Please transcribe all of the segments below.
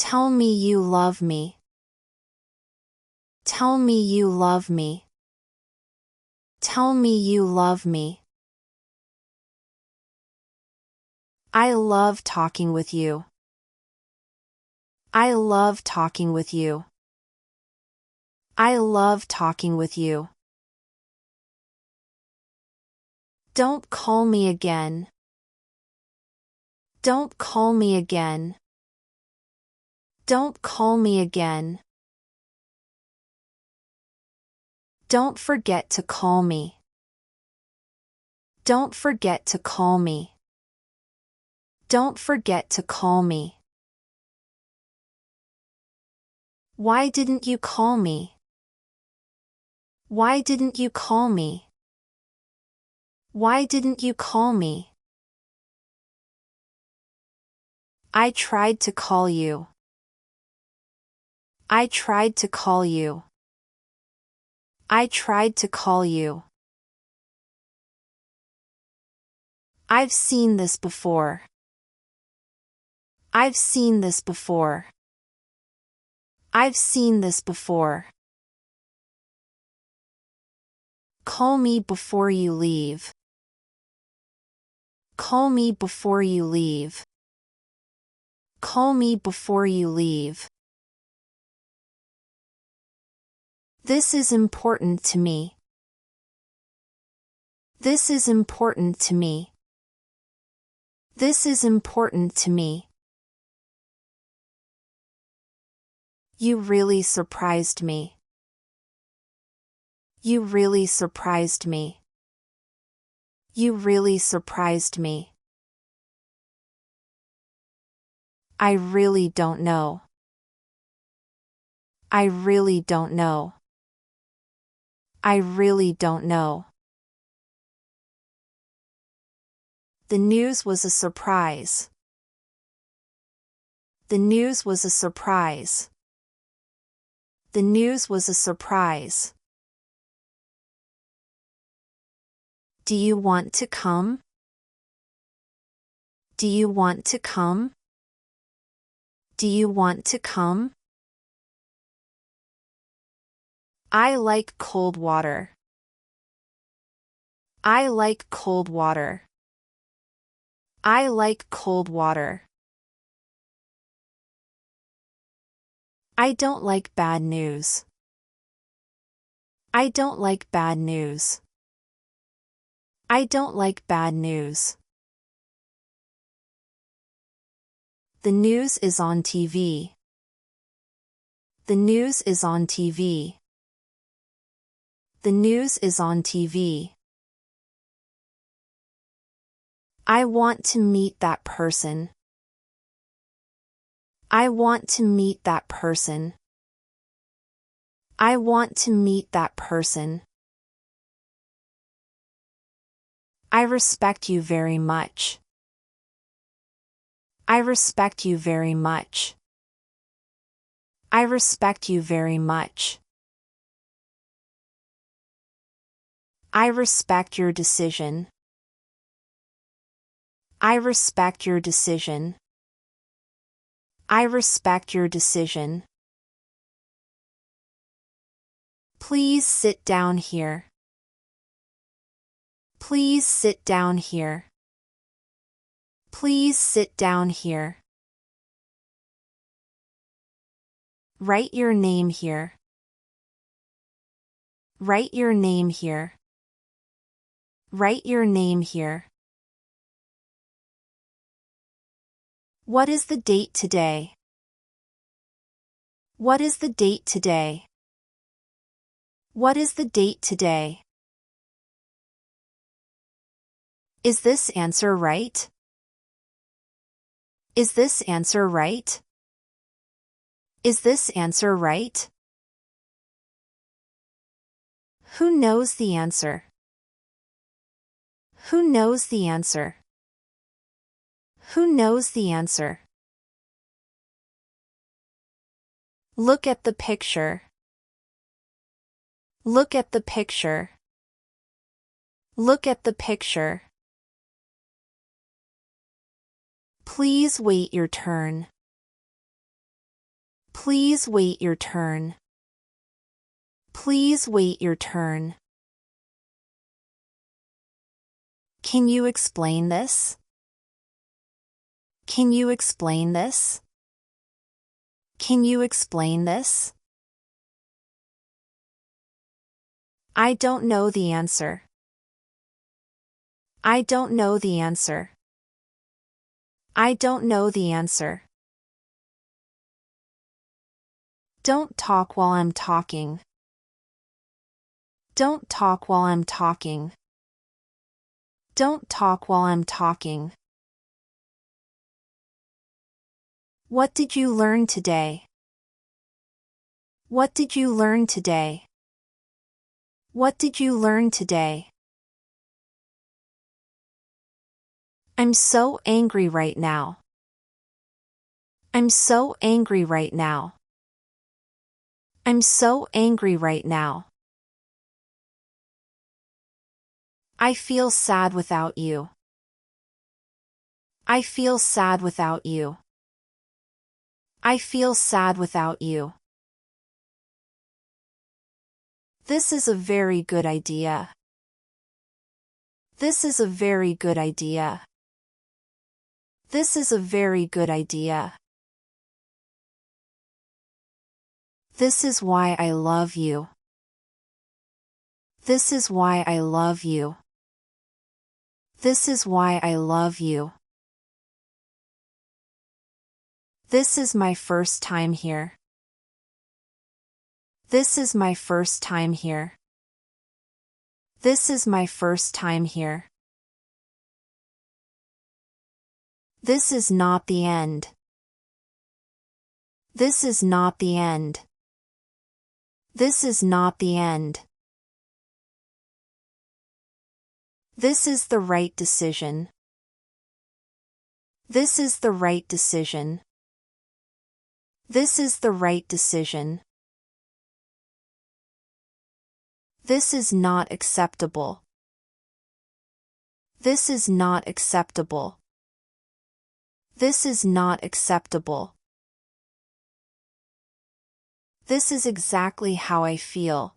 Tell me you love me. Tell me you love me. Tell me you love me. I love talking with you. I love talking with you. I love talking with you. Don't call me again. Don't call me again. Don't call me again. Don't forget to call me. Don't forget to call me. Don't forget to call me. Why didn't you call me? Why didn't you call me? Why didn't you call me? I tried to call you. I tried to call you. I tried to call you. I've seen this before. I've seen this before. I've seen this before. Call me before you leave. Call me before you leave. Call me before you leave. This is important to me. This is important to me. This is important to me. You really surprised me. You really surprised me. You really surprised me. I really don't know. I really don't know. I really don't know. The news was a surprise. The news was a surprise. The news was a surprise. Do you want to come? Do you want to come? Do you want to come? I like cold water. I like cold water. I like cold water. I don't like bad news. I don't like bad news. I don't like bad news. The news is on TV. The news is on TV. The news is on TV. I want to meet that person. I want to meet that person. I want to meet that person. I respect you very much. I respect you very much. I respect you very much. I respect your decision. I respect your decision. I respect your decision. Please sit down here. Please sit down here. Please sit down here. Write your name here. Write your name here. Write your name here. What is the date today? What is the date today? What is the date today? Is this answer right? Is this answer right? Is this answer right? Who knows the answer? Who knows the answer? Who knows the answer? Look at the picture. Look at the picture. Look at the picture. Please wait your turn. Please wait your turn. Please wait your turn. Can you explain this? Can you explain this? Can you explain this? I don't know the answer. I don't know the answer. I don't know the answer. Don't talk while I'm talking. Don't talk while I'm talking. Don't talk while I'm talking. What did you learn today? What did you learn today? What did you learn today? I'm so angry right now. I'm so angry right now. I'm so angry right now. I feel sad without you. I feel sad without you. I feel sad without you. This is a very good idea. This is a very good idea. This is a very good idea. This is why I love you. This is why I love you. This is why I love you. This is my first time here. This is my first time here. This is my first time here. This is not the end. This is not the end. This is not the end. This is the right decision. This is the right decision. This is the right decision. This is not acceptable. This is not acceptable. This is not acceptable. This is exactly how I feel.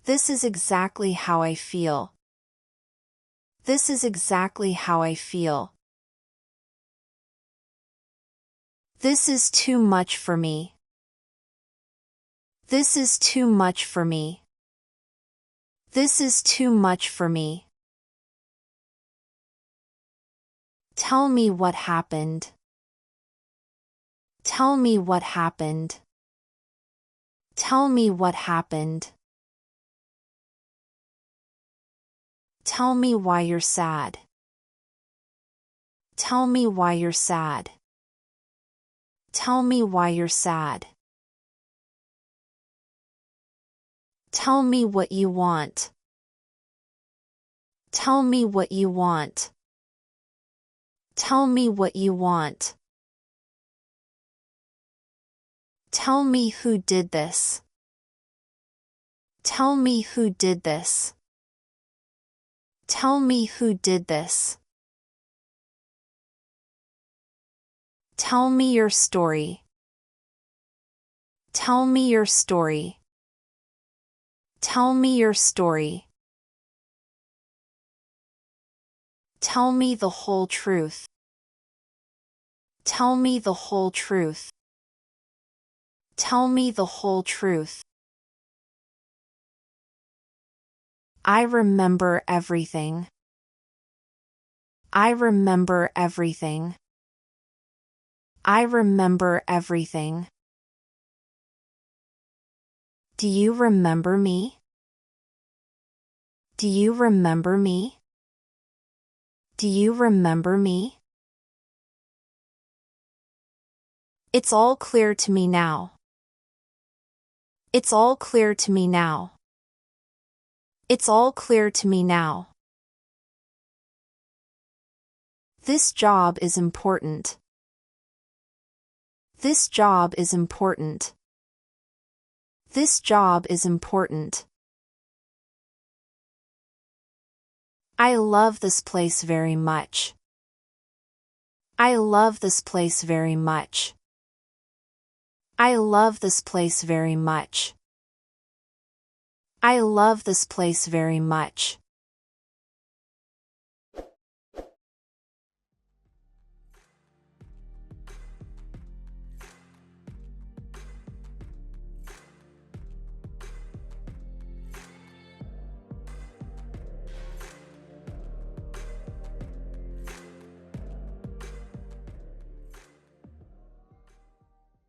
This is exactly how I feel. This is exactly how I feel. This is too much for me. This is too much for me. This is too much for me. Tell me what happened. Tell me what happened. Tell me what happened. Tell me why you're sad. Tell me why you're sad. Tell me why you're sad. Tell me what you want. Tell me what you want. Tell me what you want. Tell me who did this. Tell me who did this. Tell me who did this. Tell me your story. Tell me your story. Tell me your story. Tell me the whole truth. Tell me the whole truth. Tell me the whole truth. I remember everything. I remember everything. I remember everything. Do you remember me? Do you remember me? Do you remember me? It's all clear to me now. It's all clear to me now. It's all clear to me now. This job is important. This job is important. This job is important. I love this place very much. I love this place very much. I love this place very much. I love this place very much.